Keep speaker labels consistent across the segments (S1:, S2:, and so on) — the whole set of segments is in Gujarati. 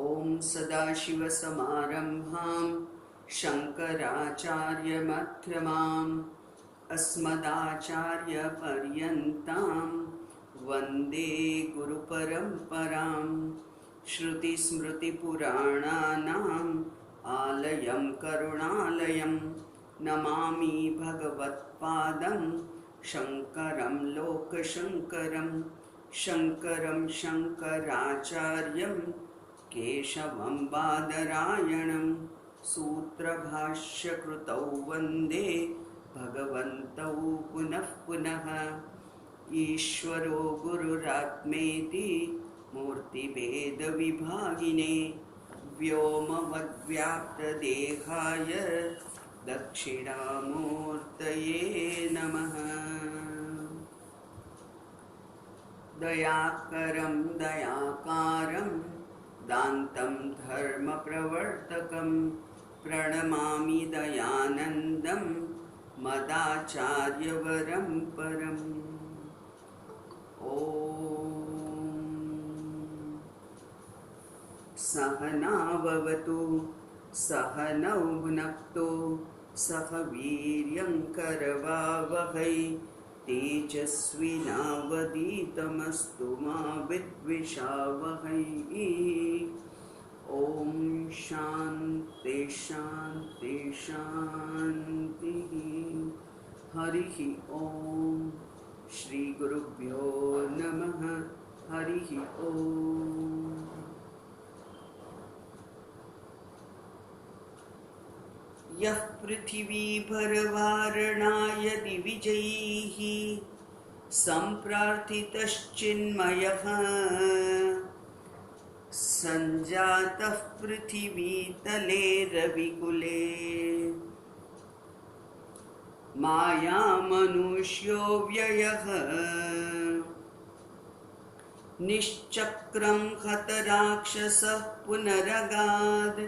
S1: ॐ सदाशिवसमारम्भां शङ्कराचार्यमध्यमाम् अस्मदाचार्यपर्यन्तां वन्दे गुरुपरम्पराम्। श्रुतिस्मृतिपुराणानाम् आलयं करुणालयं नमामि भगवत्पादं शङ्करं लोकशङ्करं। शङ्करं शङ्कराचार्यं केशवं बादरायणं सूत्रभाष्यकृतौ वन्दे भगवन्तौ पुनः पुनः। ईश्वरो गुरुरात्मेति मूर्तिभेदविभागिने व्योमवद्व्याप्तदेहाय दक्षिणामूर्तये नमः। दयाकरं दयाकारं दान्तं धर्मप्रवर्तकं प्रणमामि दयानन्दं मदाचार्यवरं परम्। ॐ सहनाववतु सहनौ भुनक्तु सह वीर्यं करवावहै तेजस्विनावधीतमस्तु मा विद्विषावहै। ॐ शान्ति शान्ति शान्तिः। हरिः ॐ श्री गुरुभ्यो नमः। हरिः ॐ। यः पृथिवीभरवारणाय दिविजैः सम्प्रार्थितश्चिन्मयः सञ्जातः पृथिवीतले रविकुले मायामनुष्यो व्ययः निश्चक्रं हतराक्षसः पुनरगाद्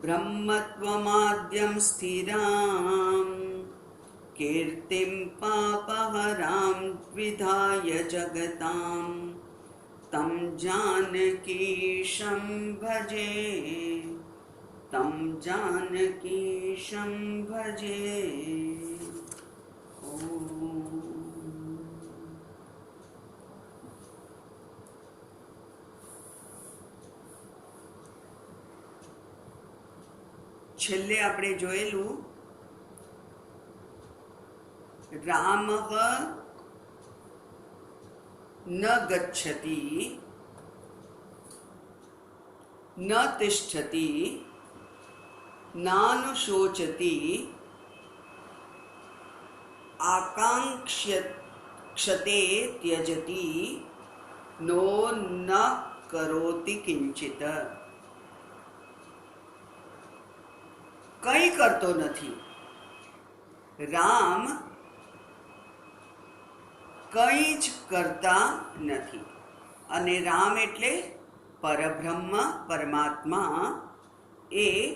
S1: ब्रह्मत्वमाद्यं स्थिरां कीर्तिं पापहरां विधाय जगतां तं जानकीशं भजे, तं जानकीशं भजे। છેલ્લે આપણે જોયેલું રામઃ ન ગચ્છતિ ન તિષ્ઠતિ નાનુશોચતિ આકાંક્ષતે ત્યજતિ નો ન કરોતિ કિંચિત। કંઈ કરતો નથી। રામ કંઈ જ કરતા નથી અને રામ એટલે પરબ્રહ્મ પરમાત્મા એ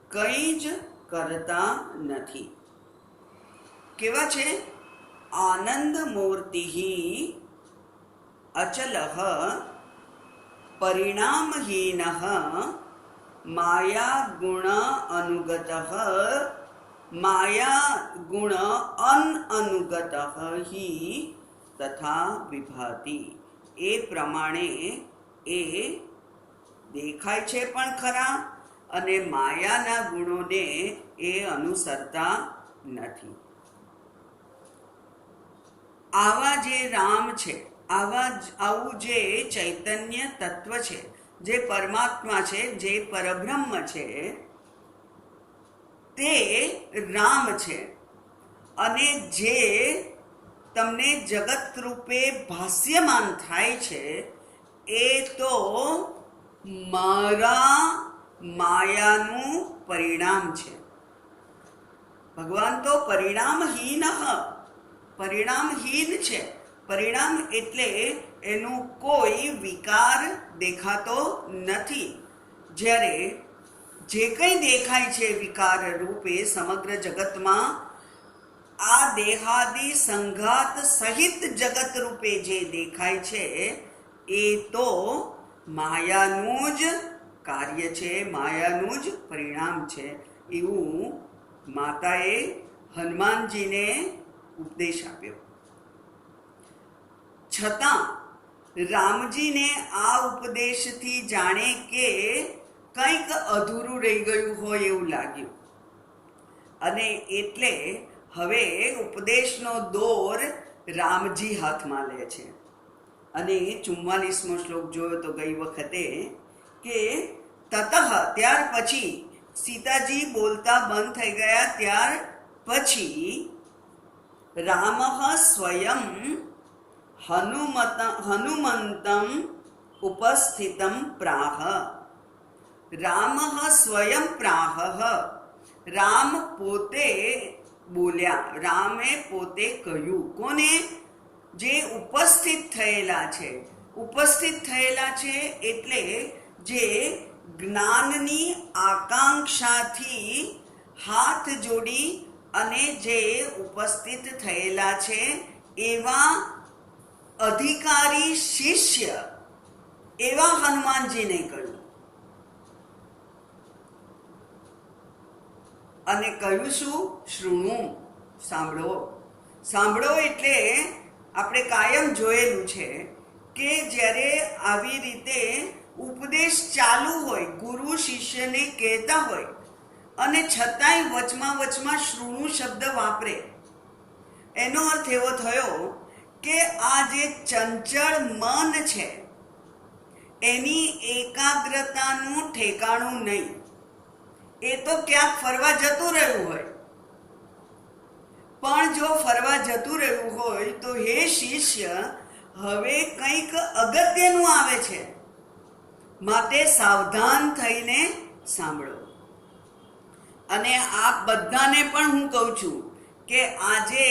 S1: કંઈ જ કરતા નથી। કેવા છે? આનંદ મૂર્તિ અચલઃ પરિણામહીનઃ माया गुण अनुगतः माया गुण अनअनुगतः ही तथा विभाति। ए प्रमाणे ए देखाय छे पण खरा अने मायाना गुणोने ए अनुसरता नथी। आवा जे राम छे, आवुं जे चैतन्य तत्व छे, જે પરમાત્મા છે, જે પરબ્રહ્મ છે, તે રામ છે અને જે તમને જગત રૂપે ભાસ્યમાન થાય છે એ તો મારા માયાનું પરિણામ છે। ભગવાન તો પરિણામહીન છે। પરિણામ એટલે એનો કોઈ વિકાર દેખાતો નથી। જ્યારે જે કંઈ દેખાય છે વિકાર રૂપે સમગ્ર જગતમાં, આ દેહાદિ સંઘાત સહિત જગત રૂપે જે દેખાય છે એ તો માયાનું જ કાર્ય છે, માયાનું જ પરિણામ છે, એવું માતાએ હનુમાનજીને ઉપદેશ આપ્યો. છતાં રામજીને આ ઉપદેશથી જાણે કે કંઈક અધૂરું રહી ગયું હોય એવું લાગ્યું, અને એટલે હવે ઉપદેશનો દોર રામજી હાથમાં લે છે. અને 44મો શ્લોક જોયો તો ગઈ વખતે કે તતઃ, ત્યાર પછી સીતાજી બોલતા બંધ થઈ ગયા. ત્યાર પછી રામ સ્વયં હનુમંતમ ઉપસ્થિતમ પ્રાહ. રામ સ્વયં પ્રાહ, રામ પોતે બોલ્યા, રામે પોતે કહ્યું. કોને? જે ઉપસ્થિત થયેલા છે. ઉપસ્થિત થયેલા છે એટલે જે જ્ઞાનની આકાંક્ષાથી હાથ જોડી અને જે ઉપસ્થિત થયેલા છે એવા અધિકારી શિષ્ય, એવા હનુમાનજીને કહ્યું. અને કહ્યું શું? શૃણુ, સાંભળો. સાંભળો એટલે આપણે કાયમ જોયેલું છે કે જ્યારે આવી રીતે ઉપદેશ ચાલુ હોય, ગુરુ શિષ્યને કહેતા હોય અને છતાંય વચમાં શૃણુ શબ્દ વાપરે, એનો અર્થ એવો થયો કે આ જે ચંચળ મન છે એની એકાગ્રતાનું ઠેકાણું નહીં. એ તો ક્યાંક ફરવા જતું રહ્યું હોય, પણ જો ફરવા જતું રહ્યું હોય તો હે શિષ્ય, હવે કંઈક અગત્યનું આવે છે, માટે સાવધાન થઈને સાંભળો. અને આ બધાને પણ હું કહું છું કે આજે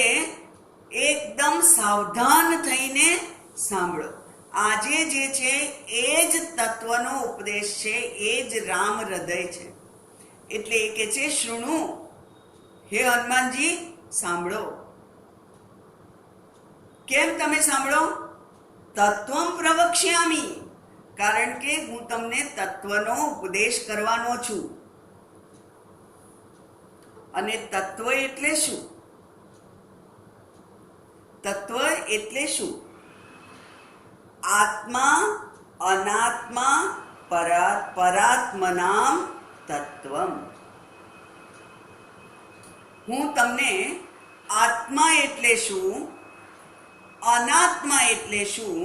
S1: એકદમ સાવધાન થઈને સાંભળો. આજે જે છે એ જ તત્વનો ઉપદેશ છે, એ જ રામ હૃદય છે. એટલે એ કે છે શૃણુ, હે હનુમાનજી સાંભળો. કેમ તમે સાંભળો? તત્વમ પ્રવક્ષ્યામિ, કારણ કે હું તમને તત્વનો ઉપદેશ કરવાનો છું. અને તત્વ એટલે શું? તત્વ એટલે શું? આત્મા, અનાત્મા, પરાત્મનામ તત્વમ. હું તમને આત્મા એટલે શું, અનાત્મા એટલે શું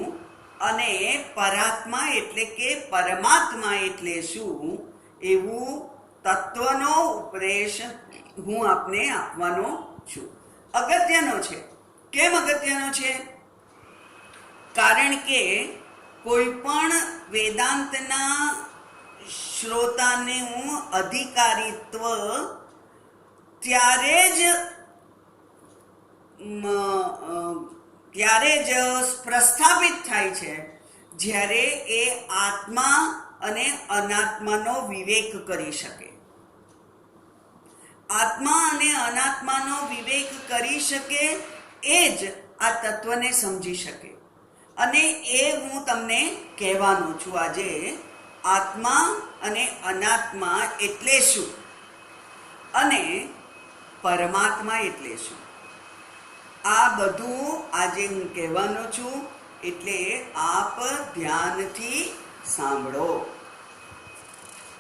S1: અને પરાત્મા એટલે કે પરમાત્મા એટલે શું એવું તત્વનો ઉપદેશ હું આપને આપવાનો છું. અગત્યનો છે. કેમ અગત્યનો છે? કારણ કે કોઈ પણ વેદાંતના શ્રોતાનું અધિકારીત્વ ત્યારે જ પ્રસ્થાપિત થાય છે જ્યારે એ આત્મા અને અનાત્માનો વિવેક કરી શકે. આત્મા અને અનાત્માનો વિવેક કરી શકે એ જ આ તત્વને સમજી શકે. અને એ હું તમને કહેવાનો છું આજે. આત્મા અને અનાત્મા એટલે શું અને પરમાત્મા એટલે શું, આ બધું આજે હું કહેવાનો છું. એટલે આપ ધ્યાનથી સાંભળો.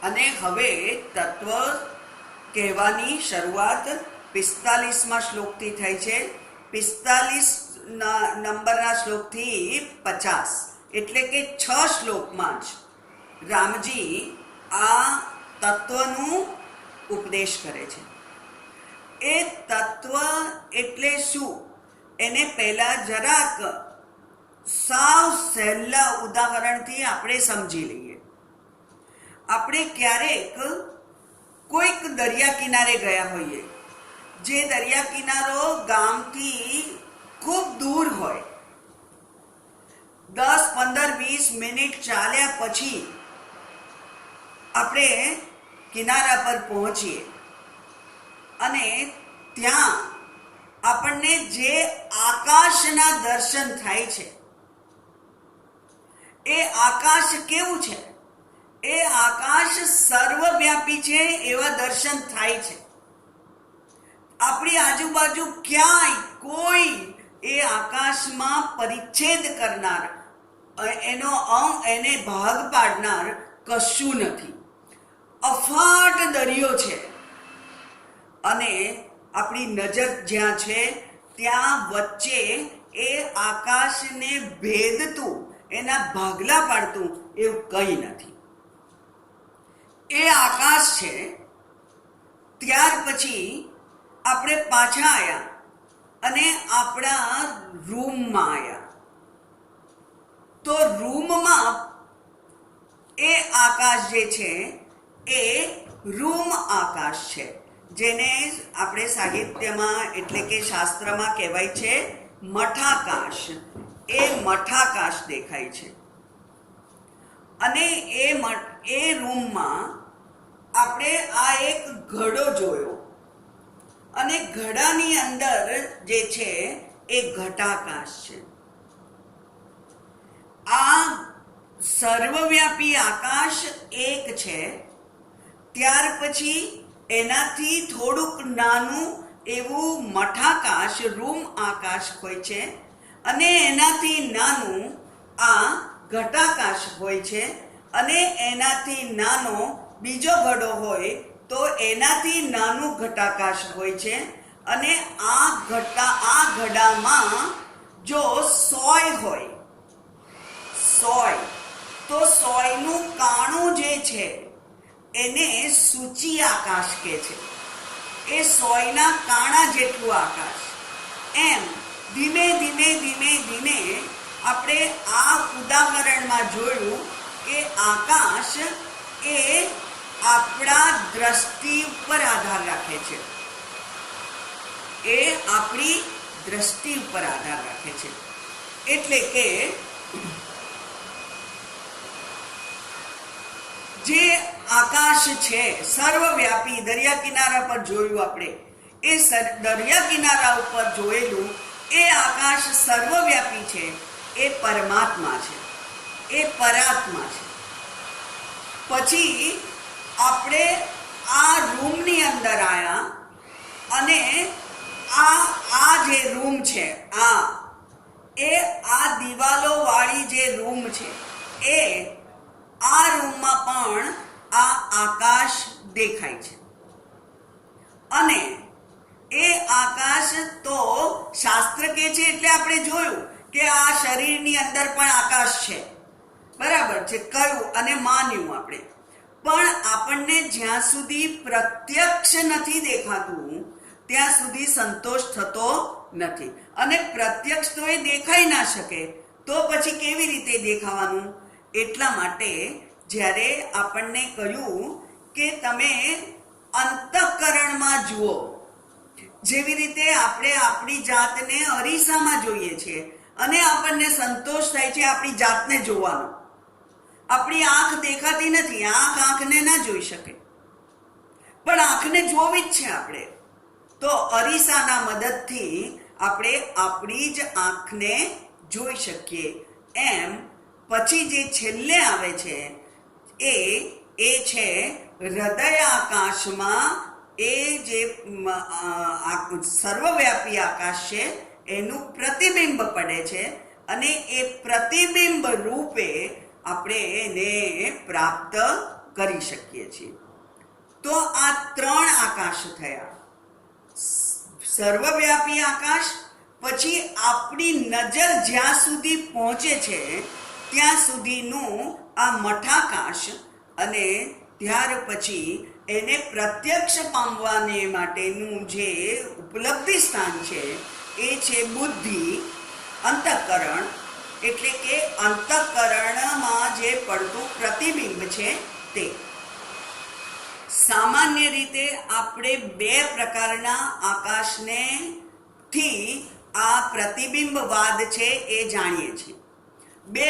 S1: અને હવે તત્વ કહેવાની શરૂઆત 45મા શ્લોકથી થઈ છે. 45 નંબરના શ્લોકથી 50, એટલે કે 6 શ્લોકમાં જ રામજી આ તત્વનું ઉપદેશ કરે છે. એ તત્વ એટલે શું એને પહેલા જરાક સાવ સહેલા ઉદાહરણથી આપણે સમજી લઈએ. આપણે ક્યારેક કોઈક દરિયા કિનારે ગયા હોઈએ, જે દરિયા કિનારો ગામથી ખૂબ દૂર હોય, 10, 15, 20 મિનિટ ચાલ્યા પછી આપણે કિનારા પર પહોંચીએ અને ત્યાં આપણને જે આકાશના દર્શન થાય છે એ આકાશ કેવું છે? એ આકાશ સર્વવ્યાપી છે એવા દર્શન થાય છે. આપણી આજુબાજુ ક્યાંય કોઈ એ આકાશમાં પરિચ્છેદ કરનાર, એને ભાગ પાડનાર કશું નથી. અફાટ દરિયો છે અને આપણી નજર જ્યાં છે ત્યાં વચ્ચે એ આકાશને ભેદતું, એના ભાગલા પાડતું એવું કંઈ નથી. એ આકાશ છે. ત્યાર પછી આપણે પાછા આવ્યા અને આપણા રૂમમાં આવ્યા. તો રૂમમાં એ આકાશ જે છે એ રૂમ આકાશ છે, જેને આપણે સાહિત્યમાં એટલે કે શાસ્ત્રમાં કહેવાય છે મઠાકાશ. એ મઠાકાશ દેખાય છે. અને એ રૂમમાં આપણે આ એક ઘડો જોયો અને ઘડાની અંદર જે છે એ ઘટાકાશ છે. આ સર્વવ્યાપી આકાશ એક છે. ત્યાર પછી એનાથી થોડુંક નાનું એવું મઠાકાશ રૂમ આકાશ હોય છે અને એનાથી નાનું આ ઘટાકાશ હોય છે અને એનાથી નાનો બીજો ઘડો હોય તો એનાથી નાનું ઘટાકાશ હોય છે. અને આ ઘડામાં જો સોય હોય, તો સોયનું કાણું જે છે એને સૂચિ આકાશ કહે છે. એ સોયના કાણા જેટલું આકાશ. એમ ધીમે ધીમે ધીમે ધીમે આપણે આ ઉદાહરણમાં જોયું કે આકાશ એ આપણા દ્રષ્ટિ ઉપર આધાર રાખે છે. એ આપણી દ્રષ્ટિ ઉપર આધાર રાખે છે. એટલે કે જે આકાશ છે સર્વવ્યાપી, દરિયા કિનારા પર જોયું આપણે, એ દરિયા કિનારા ઉપર જોયેલું એ આકાશ સર્વવ્યાપી છે. એ પરમાત્મા છે, એ પરાત્મા છે. પછી આપણે આ રૂમની અંદર આવ્યા અને આ જે રૂમ છે આ દિવાલો વાળી જે રૂમ છે એ આ રૂમમાં પણ આ આકાશ દેખાય છે. અને એ આકાશ તો શાસ્ત્ર કહે છે એટલે આપણે જોયું કે આ શરીરની અંદર પણ આકાશ છે, બરાબર છે, કહ્યું અને માન્યું આપણે. પણ આપણને જ્યાં સુધી પ્રત્યક્ષ નથી દેખાતું ત્યાં સુધી સંતોષ થતો નથી. અને પ્રત્યક્ષ તો એ દેખાઈ ના શકે તો પછી કેવી રીતે દેખાવાનું? એટલા માટે જ્યારે આપણને કહ્યું કે તમે અંતઃકરણમાં જુઓ, જેવી રીતે આપણે આપણી જાતને અરીસામાં જોઈએ છીએ અને આપણને સંતોષ થાય છે આપણી જાતને જોવાનો. આપણી આંખ દેખાતી નથી, આંખને ના જોઈ શકે, પણ આંખને જોવી જ છે આપણે. તો અરીસાના મદદથી આપણે આપણી જ આંખને જોઈ શકીએ. એમ પછી જે છેલ્લે આવે છે એ છે હૃદય આકાશમાં એ જે સર્વવ્યાપી આકાશ છે એનું પ્રતિબિંબ પડે છે અને એ પ્રતિબિંબ રૂપે આપણે એને પ્રાપ્ત કરી શકીએ છીએ. તો આ ત્રણ આકાશ થયા. સર્વવ્યાપી આકાશ, પછી આપણી નજર જ્યાં સુધી પહોંચે છે ત્યાં સુધીનું આ મઠાકાશ, અને ત્યાર પછી એને પ્રત્યક્ષ પામવાને માટેનું જે ઉપલબ્ધિ સ્થાન છે એ છે બુદ્ધિ, અંતઃકરણ. એટલે કે અંતઃકરણમાં જે પડતું પ્રતિબિંબ છે તે. સામાન્ય રીતે આપણે બે પ્રકારના આકાશને થી આ પ્રતિબિંબવાદ છે એ જાણીએ છીએ. બે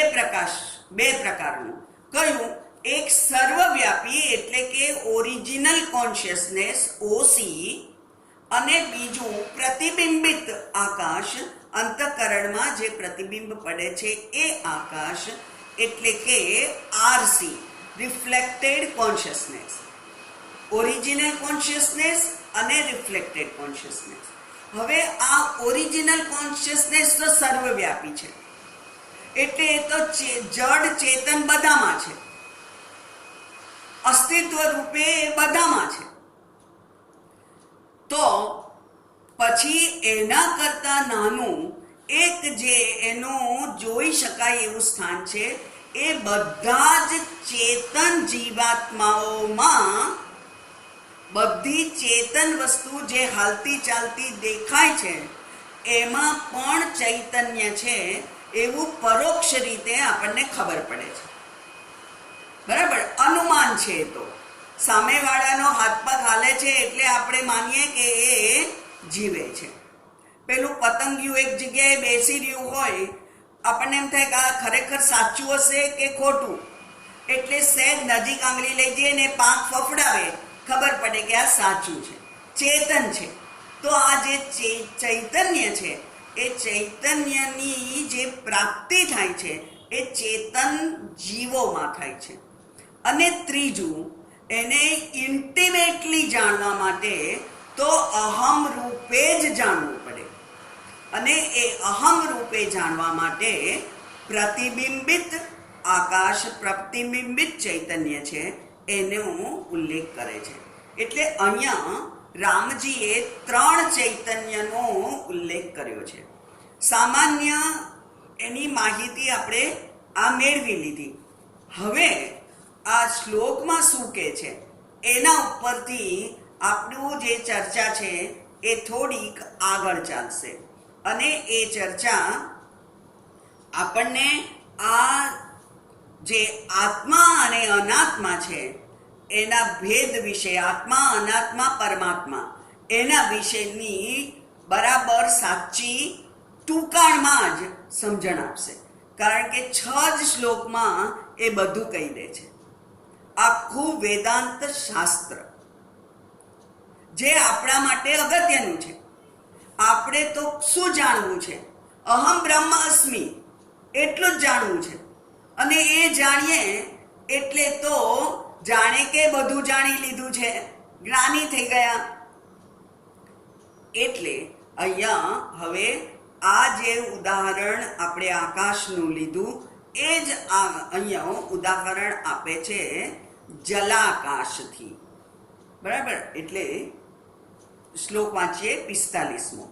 S1: પ્રકારનું. કયું? એક સર્વવ્યાપી એટલે કે ઓરિજિનલ કોન્શિયસનેસ ઓસી, અને બીજું પ્રતિબિંબિત આકાશ, અંતઃકરણમાં જે પ્રતિબિંબ પડે છે એ આકાશ. એટલે કે RC, reflected consciousness. Original consciousness અને રિફ્લેક્ટેડ કોન્શિયસનેસ. હવે આ ઓરિજિનલ કોન્શિયસનેસ તો સર્વવ્યાપી છે, એટલે એ તો જડ ચેતન બધામાં છે, અસ્તિત્વ રૂપે એ બધામાં છે. તો પછી એના કરતા નાનું એક જે એનું જોઈ શકાય એવું સ્થાન છે, એ બધા જ ચેતન જીવાત્માઓમાં બધી ચેતન વસ્તુ જે હાલતી ચાલતી દેખાય છે એમાં પણ ચૈતન્ય છે એવું પરોક્ષ રીતે આપણને ખબર પડે છે. બરાબર, અનુમાન છે. તો સામેવાળાનો હાથ પગ હાલે છે એટલે આપણે માનીએ કે એ જીવે છે. પેલું પતંગિયું એક જગ્યાએ બેસી રહ્યું હોય, આપણને એમ થાય કે આ ખરેખર સાચું હશે કે ખોટું, એટલે સહેજ નજીક આંગળી લઈ જઈએ ને પાંખ ફફડાવે, ખબર પડે કે આ સાચું છે, ચેતન છે. તો આ જે ચૈતન્ય છે એ ચૈતન્યની જે પ્રાપ્તિ થાય છે એ ચેતન જીવોમાં થાય છે. અને ત્રીજું, એને ઇન્ટિમેટલી જાણવા માટે તો અહમ રૂપે જ જાણવું પડે. અને એ અહમ રૂપે જાણવા માટે પ્રતિબિંબિત આકાશ, પ્રતિબિંબિત ચૈતન્ય છે એનો ઉલ્લેખ કરે છે. એટલે અહીંયા રામજીએ 3 ચૈતન્યનો ઉલ્લેખ કર્યો છે. સામાન્ય એની માહિતી આપણે આ મેળવી લીધી. હવે આ શ્લોકમાં શું કહે છે એના ઉપરથી આપણું જે ચર્ચા છે એ થોડીક આગળ ચાલશે. અને એ ચર્ચા આપણને આ જે આત્મા અને અનાત્મા છે એના ભેદ વિશે, આત્મા, અનાત્મા, પરમાત્મા, એના વિશેની બરાબર સાચી ટૂંકાણમાં જ સમજણ આપશે. કારણ કે 6 જ શ્લોકમાં એ બધું કહી દે છે. આખું વેદાંત શાસ્ત્ર જે આપણા માટે અગત્યનું છે. આપણે તો શું જાણવું છે? અહમ બ્રહ્મ અસ્મિ એટલું જ જાણવું છે. અને એ જાણીએ એટલે તો જાણે કે બધું જાણી લીધું છે, જ્ઞાની થઈ ગયા. એટલે અહીંયા હવે આ જે ઉદાહરણ આપણે આકાશનું લીધું એ જ અહીંયા ઉદાહરણ આપે છે જલાકાશથી. બરાબર, એટલે શ્લોક વાંચીએ 45મો.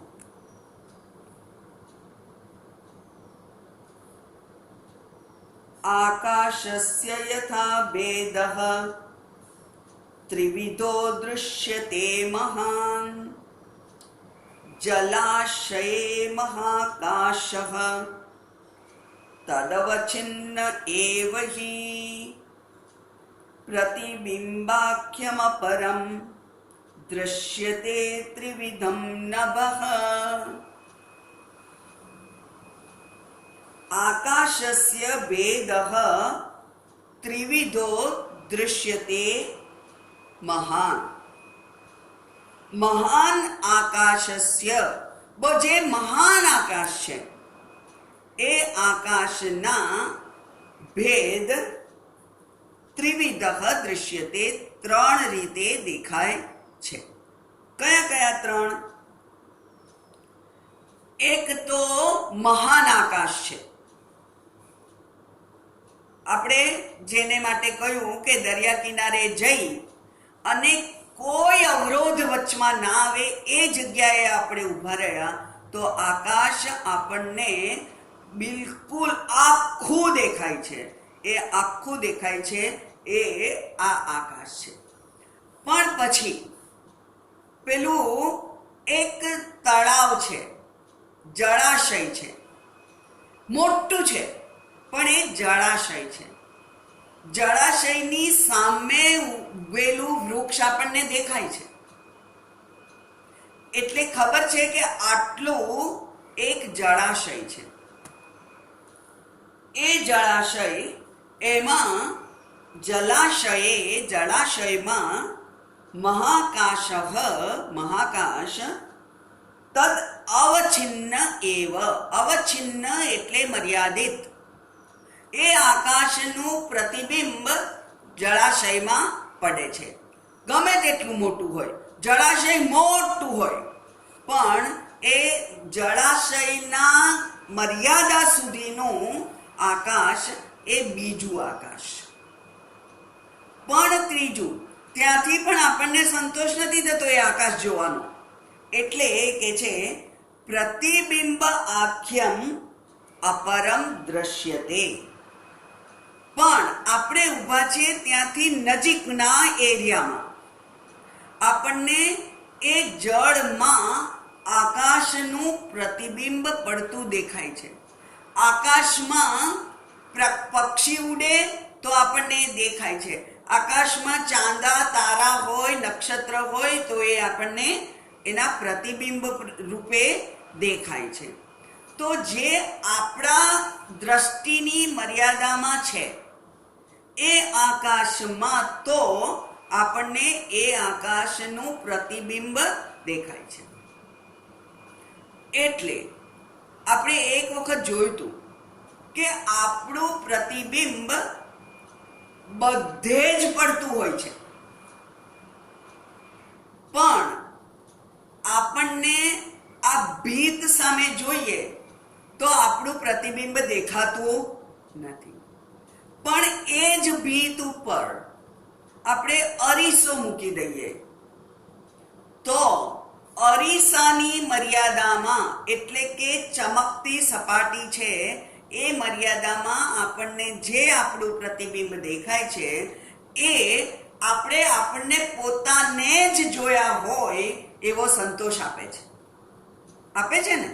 S1: આકાશસ્ય યથા ભેદઃ ત્રિવિધો દૃશ્યતે મહાન જલાશયે મહાકાશઃ તદવચ્છિન્ન એવ હિ પ્રતિબિંબાખ્યમપરમ દૃશ્યતે ત્રિવિધમ નભઃ. આકાશસ્ય ભેદઃ ત્રિવિધો દૃશ્યતે મહાન. મહાન આકાશસ્ય, જે મહાન આકાશ છે એ આકાશના ભેદ ત્રિવિધ દૃશ્યતે 3 રીતે દેખાય છે. કયા કયા 3? એક તો મહાન આકાશ છે. આપણે જેને માટે કહ્યું કે દરિયા કિનારે જઈ અને કોઈ અવરોધ વચમાં ના આવે એ જગ્યાએ આપણે ઊભા રહ્યા તો આકાશ આપણને બિલકુલ આખું દેખાય છે. એ આખું દેખાય છે એ આ આકાશ છે. પણ પછી પેલું એક તળાવ છે, જળાશય છે, મોટું છે પણ એ જળાશય છે. જળાશયની સામે ઉભેલું વૃક્ષ આપણને દેખાય છે, એટલે ખબર છે કે આટલું એક જળાશય છે. એ જળાશય એમાં જળાશયમાં મહાકાશ તદ અવચ્છિન્ન એવ. અવચ્છિન્ન એટલે મર્યાદિત, એ આકાશનું પ્રતિબિંબ જળાશયમાં પડે છે. ગમે તેટલું મોટું હોય, જળાશય મોટું હોય, પણ એ જળાશયના મર્યાદા સુધીનું આકાશ એ બીજું આકાશ. પણ ત્રીજું, ત્યાંથી પણ આપણને સંતોષ નથી થતો એ આકાશ જોવાનો. એટલે કે છે પ્રતિબિંબ આખ્યમ અપરમ દ્રશ્યતે. પણ આપણે ઊભા છીએ ત્યાંથી નજીકના એરિયામાં આપણને એ જળમાં આકાશનું પ્રતિબિંબ પડતું દેખાય છે. આકાશમાં પક્ષી ઉડે તો આપણને દેખાય છે. આકાશમાં ચાંદા તારા હોય, નક્ષત્ર હોય તો એ આપણને એના પ્રતિબિંબ રૂપે દેખાય છે. તો જે આપણા દ્રષ્ટિની મર્યાદામાં છે એ આકાશમાં તો આપણને એ આકાશનું પ્રતિબિંબ દેખાય છે. એટલે આપણે એક વખત જોયું હતું કે આપણું પ્રતિબિંબ બધે જ પડતું હોય છે, પણ આપણને આ ભીત સામે જોઈએ તો આપણું પ્રતિબિંબ દેખાતું નથી. પણ એ જ ભીત ઉપર આપણે અરીસો મૂકી દઈએ તો અરીસાની મર્યાદામાં, એટલે કે ચમકતી સપાટી છે એ મર્યાદામાં આપણને જે આપણું પ્રતિબિંબ દેખાય છે એ આપણને પોતાને જ જોયા હોય એવો સંતોષ આપે છે ને.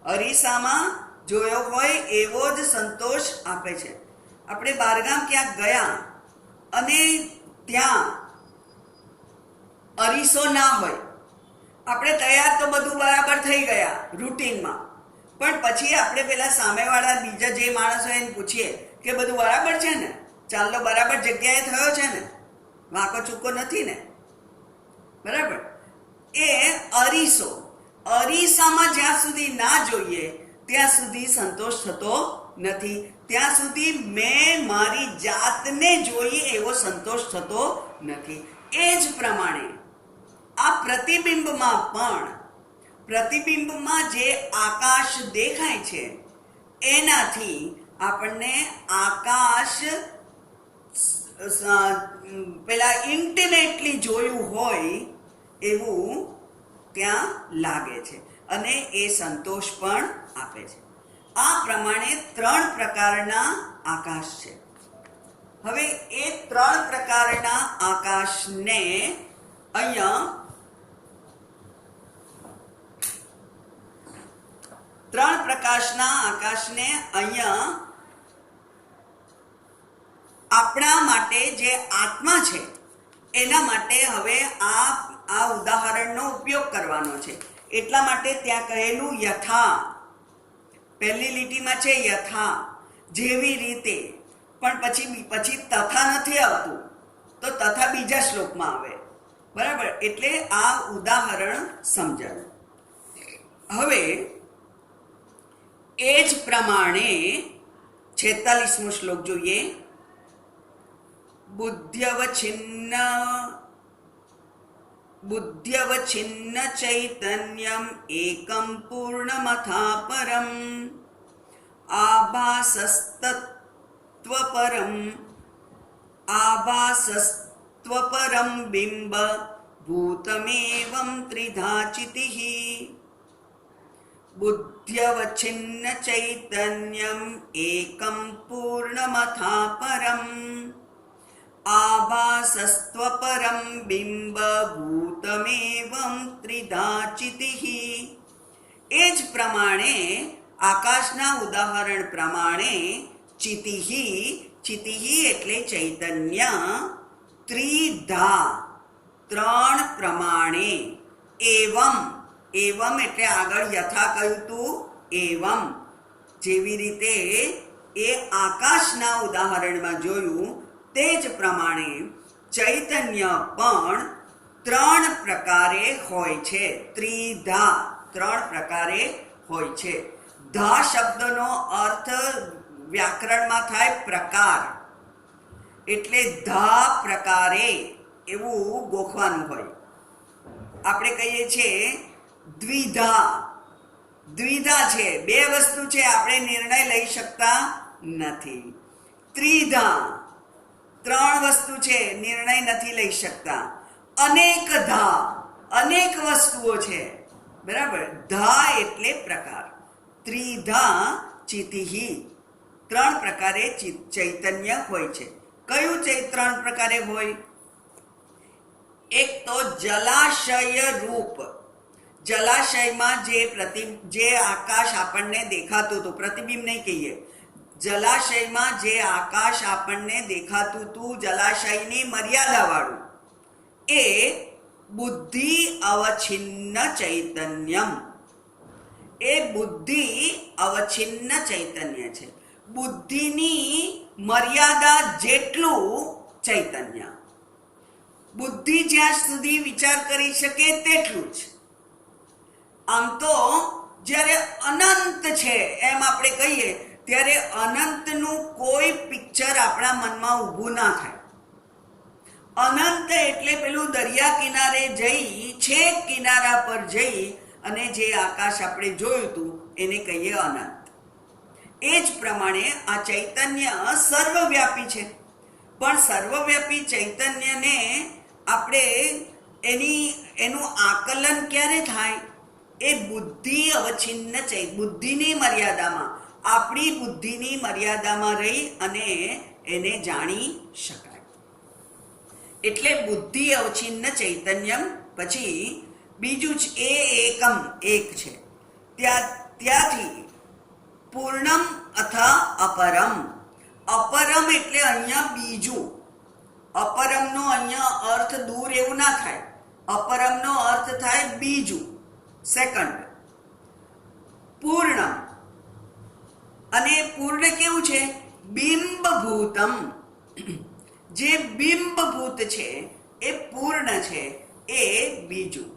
S1: અરીસામાં જોયો હોય એવો જ સંતોષ આપે છે. આપણે બહારગામ ક્યાંક ગયા અને ત્યાં અરીસો ના હોય, આપણે તૈયાર તો બધું બરાબર થઈ ગયા રૂટીનમાં, પણ પછી આપણે પેલા સામેવાળા બીજા જે માણસો એને પૂછીએ કે બધું બરાબર છે ને, ચાલો બરાબર જગ્યાએ થયો છે ને, વાંકો ચૂકો નથી ને, બરાબર. એ અરીસામાં જ્યાં સુધી ના જોઈએ ત્યાં સુધી સંતોષ થતો નથી. ત્યાં સુધી મેં મારી જાતને જોઈ એવો સંતોષ થતો નથી. એ જ પ્રમાણે આ પ્રતિબિંબમાં જે આકાશ દેખાય છે એનાથી આપણને આકાશ પેલા ઇન્ટિમેટલી જોયું હોય એવું ત્યાં લાગે છે અને એ સંતોષ પણ આપે છે. આ પ્રમાણે 3 પ્રકારના આકાશ છે. હવે એ 3 પ્રકારના આકાશને અહીંયા 3 પ્રકાશના આકાશને અહીંયા આપણા માટે જે આત્મા છે એના માટે હવે આ ઉદાહરણનો ઉપયોગ કરવાનો છે. એટલા માટે ત્યાં કહેલું યથા, પહેલી લીટીમાં છે યથા, જેવી રીતે, પણ પછી તથા નથી આવતું, તો તથા બીજા શ્લોકમાં આવે, બરાબર. એટલે આ ઉદાહરણ સમજાયું. હવે એ જ પ્રમાણે 46મો શ્લોક જોઈએ. બુદ્ધ્યવચ્છિન્ન ચૈતન્યમ એકમ પૂર્ણમથા પરમ આભાસસ્ત્વપરમ બિંબ ભૂતમેવં ત્રિધા ચિતિઃ. બુદ્ધ્યવચ્છિન્ન ચૈતન્યમ એકમ પૂર્ણમથા પરમ આભાસસ્ત્વપરમ બિંબ ભૂતમેવં ત્રિધા ચિતિઃ. એ જ પ્રમાણે આકાશના ઉદાહરણ પ્રમાણે ચિતિઃ એટલે ચૈતન્ય, ત્રિધા 3 પ્રમાણે, એવમ એટલે આગળ યથા કહ્યું તું એવમ, જેવી રીતે એ આકાશના ઉદાહરણમાં જોયું તે જ પ્રમાણે ચૈતન્ય પણ 3 પ્રકારે હોય છે. ત્રિધા 3 પ્રકારે હોય છે. ધા શબ્દનો અર્થ વ્યાકરણમાં થાય પ્રકાર, એટલે ધા પ્રકારે એવું ગોખવાનું હોય. આપણે કહીએ છીએ દ્વિધા, દ્વિધા છે, બે વસ્તુ છે, આપણે નિર્ણય લઈ શકતા નથી. ત્રિધા, ત્રણ વસ્તુ છે, નિર્ણય નથી લઈ શકતા. અનેકધા, અનેક વસ્તુઓ છે, બરાબર. ધા એટલે પ્રકાર. ત્રિધા ચિતિહિ, ત્રણ પ્રકારે ચૈતન્ય હોય છે. કયું ત્રણ પ્રકારે હોય? એક તો જલાશય રૂપ, જલાશયમાં જે આકાશ આપણને દેખાતું હતું, પ્રતિબિંબ નહીં કહીએ, જલાશયમાં જે આકાશ આપણને દેખાતું હતું, જલાશયની મર્યાદા વાળું, એ બુદ્ધિ અવચ્છિન્ન ચૈતન્યમ, એ બુદ્ધિ અવચ્છિન્ન ચૈતન્ય છે. બુદ્ધિની મર્યાદા જેટલું ચૈતન્ય, બુદ્ધિ જ્યાં સુધી વિચાર કરી શકે તેટલું જ. આમ તો જ્યારે અનંત છે એમ આપણે કહીએ ત્યારે અનંતનું કોઈ પિક્ચર આપણા મનમાં ઊભું ના થાય. અનંત એટલે પેલું દરિયા કિનારે જઈ, છેક કિનારા પર જઈ અને જે આકાશ આપણે જોયું હતું એને કહીએ અનંત. એ જ પ્રમાણે આ ચૈતન્ય સર્વવ્યાપી છે, પણ સર્વવ્યાપી ચૈતન્યને આપણે એનું આકલન ક્યારે થાય? એ બુદ્ધિ અવચ્છિન્ન બુદ્ધિની મર્યાદામાં, આપણી બુદ્ધિની મર્યાદામાં રહી અને એને જાણી શકાય. એટલે બુદ્ધિ અવચ્છિન્ન ચૈતન્યમ. પછી બીજું જ એ એકમ, એક છે. ત્યાંથી પૂર્ણમ અથવા અપરમ. અપરમ એટલે અહીંયા બીજું. અપરમનો અહીંયા અર્થ દૂર એવું ના થાય. અપરમનો અર્થ થાય બીજું, સેકન્ડ. પૂર્ણ, અને પૂર્ણ કેવું છે? બિંબભૂતમ. જે બિંબભૂત છે એ પૂર્ણ છે, એ બીજું.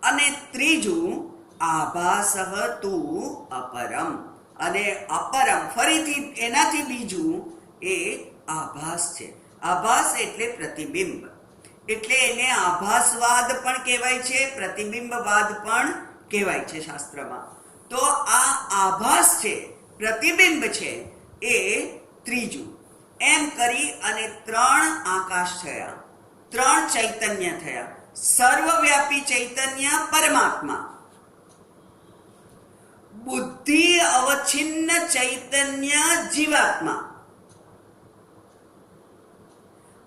S1: અને ત્રીજું આભાસઃ તુ અપરમ. અને અપરમ ફરીથી એનાથી બીજું એ આભાસ છે. આભાસ એટલે પ્રતિબિંબ, એટલે એને આભાસવાદ પણ કહેવાય છે, પ્રતિબિંબવાદ પણ કહેવાય છે શાસ્ત્રમાં. તો આ આભાસ છે, પ્રતિબિંબ છે, એ ત્રીજું. એમ કરી અને ત્રણ આકાશ થયા, ત્રણ ચૈતન્ય થયા. સર્વવ્યાપી ચૈતન્ય પરમાત્મા, બુદ્ધિ અવચ્છિન્ન ચૈતન્ય જીવાત્મા,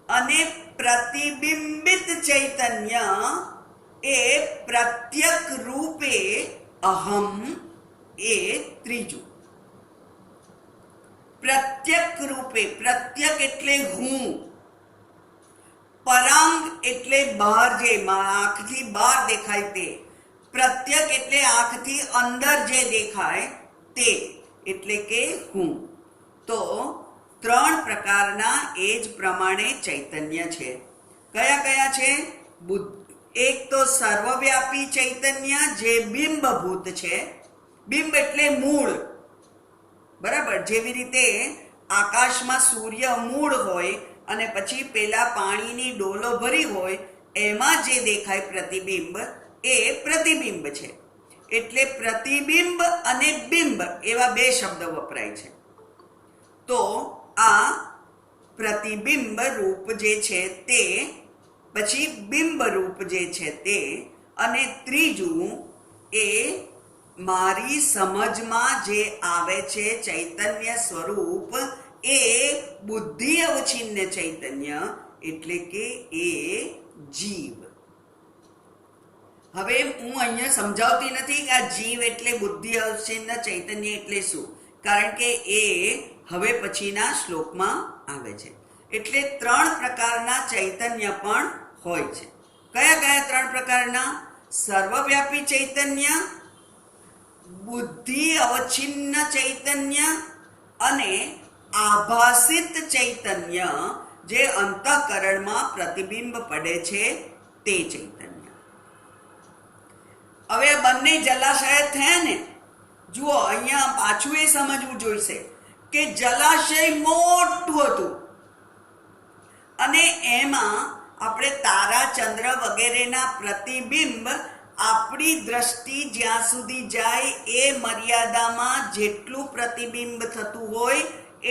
S1: અને પ્રતિબિંબિત ચૈતન્ય એ પ્રત્યક રૂપે અહમ, એ ત્રીજું. પ્રત્યક રૂપે, પ્રત્યક એટલે હું, પરાંગ એટલે બહાર, જે આંખથી બહાર દેખાય તે. પ્રત્યક એટલે આંખથી અંદર જે દેખાય તે, એટલે કે હું. તો ત્રણ પ્રકારના એ જ પ્રમાણે ચૈતન્ય છે. કયા કયા છે? એક તો સર્વવ્યાપી ચૈતન્ય જે બિંબભૂત છે. બિંબ એટલે મૂળ, બરાબર. જેવી રીતે આકાશમાં સૂર્ય મૂળ હોય અને પછી પેલા પાણીની ડોલો ભરી હોય, એમાં જે દેખાય પ્રતિબિંબ, એ પ્રતિબિંબ છે. એટલે પ્રતિબિંબ અને બિંબ એવા બે શબ્દ વપરાય છે. તો આ પ્રતિબિંબ રૂપ જે છે તે, પછી બિંબ રૂપ જે છે તે, અને ત્રીજું એ મારી સમજમાં જે આવે છે ચૈતન્ય સ્વરૂપ, એ બુદ્ધિ અવચ્છિન્ન ચૈતન્ય, એટલે કે એ જીવ. હવે હું અહીંયા સમજાવતી નથી કે આ જીવ એટલે બુદ્ધિ અવચ્છિન્ન ચૈતન્ય એટલે શું, કારણ કે એ હવે પછીના શ્લોકમાં આવે છે. એટલે ત્રણ પ્રકારના ચૈતન્ય પણ હોય છે. કયા કયા ત્રણ પ્રકારના? સર્વવ્યાપી ચૈતન્ય, બુદ્ધિ અવચ્છિન્ન ચૈતન્ય, અને આભાસિત ચૈતન્ય, જે અંતઃકરણમાં પ્રતિબિંબ પડે છે તે ચૈતન્ય. હવે બંને જલાશય થયા ને. જુઓ, અહીંયા પાછું એ સમજવું જોઈશે કે જલાશય મોટું હતું અને એમાં આપણે તારા ચંદ્ર વગેરેના પ્રતિબિંબ આપણી દ્રષ્ટિ જ્યાં સુધી જાય એ મર્યાદામાં જેટલું પ્રતિબિંબ થતું હોય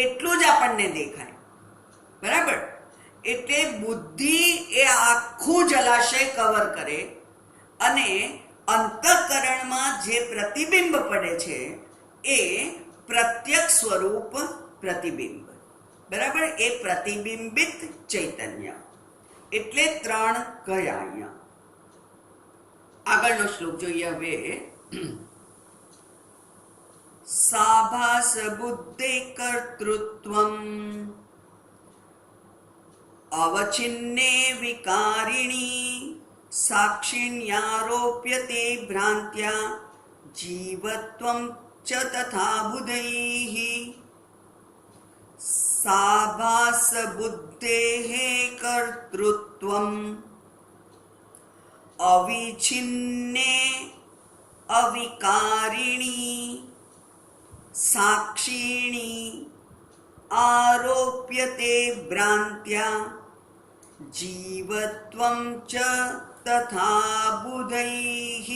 S1: એટલું જ આપણને દેખાય. બરાબર? એટલે બુદ્ધિ એ આખું જલાશય કવર કરે અને અંતઃકરણમાં જે પ્રતિબિંબ પડે છે એ પ્રત્યક્ષ સ્વરૂપ પ્રતિબિંબ. બરાબર? એ પ્રતિબિંબિત ચૈતન્ય. એટલે 3 કયા અહીંયા. આગળનો શ્લોક જોઈએ હવે. સાભાસ બુદ્ધે કર્તૃત્વમ અવચિન્ને વિકારિણી સાક્ષિણ્યારોપ્યતે ભ્રાંત્યા જીવત્વં ચ તથા બુધૈઃ. સાભાસ બુદ્ધેઃ કર્તૃત્વમ અવિચ્છિન્ને અવિકારિણી સાક્ષિણી આરોપ્યતે ભ્રાંત્યા જીવત્વં ચ તથા બુધૈઃ.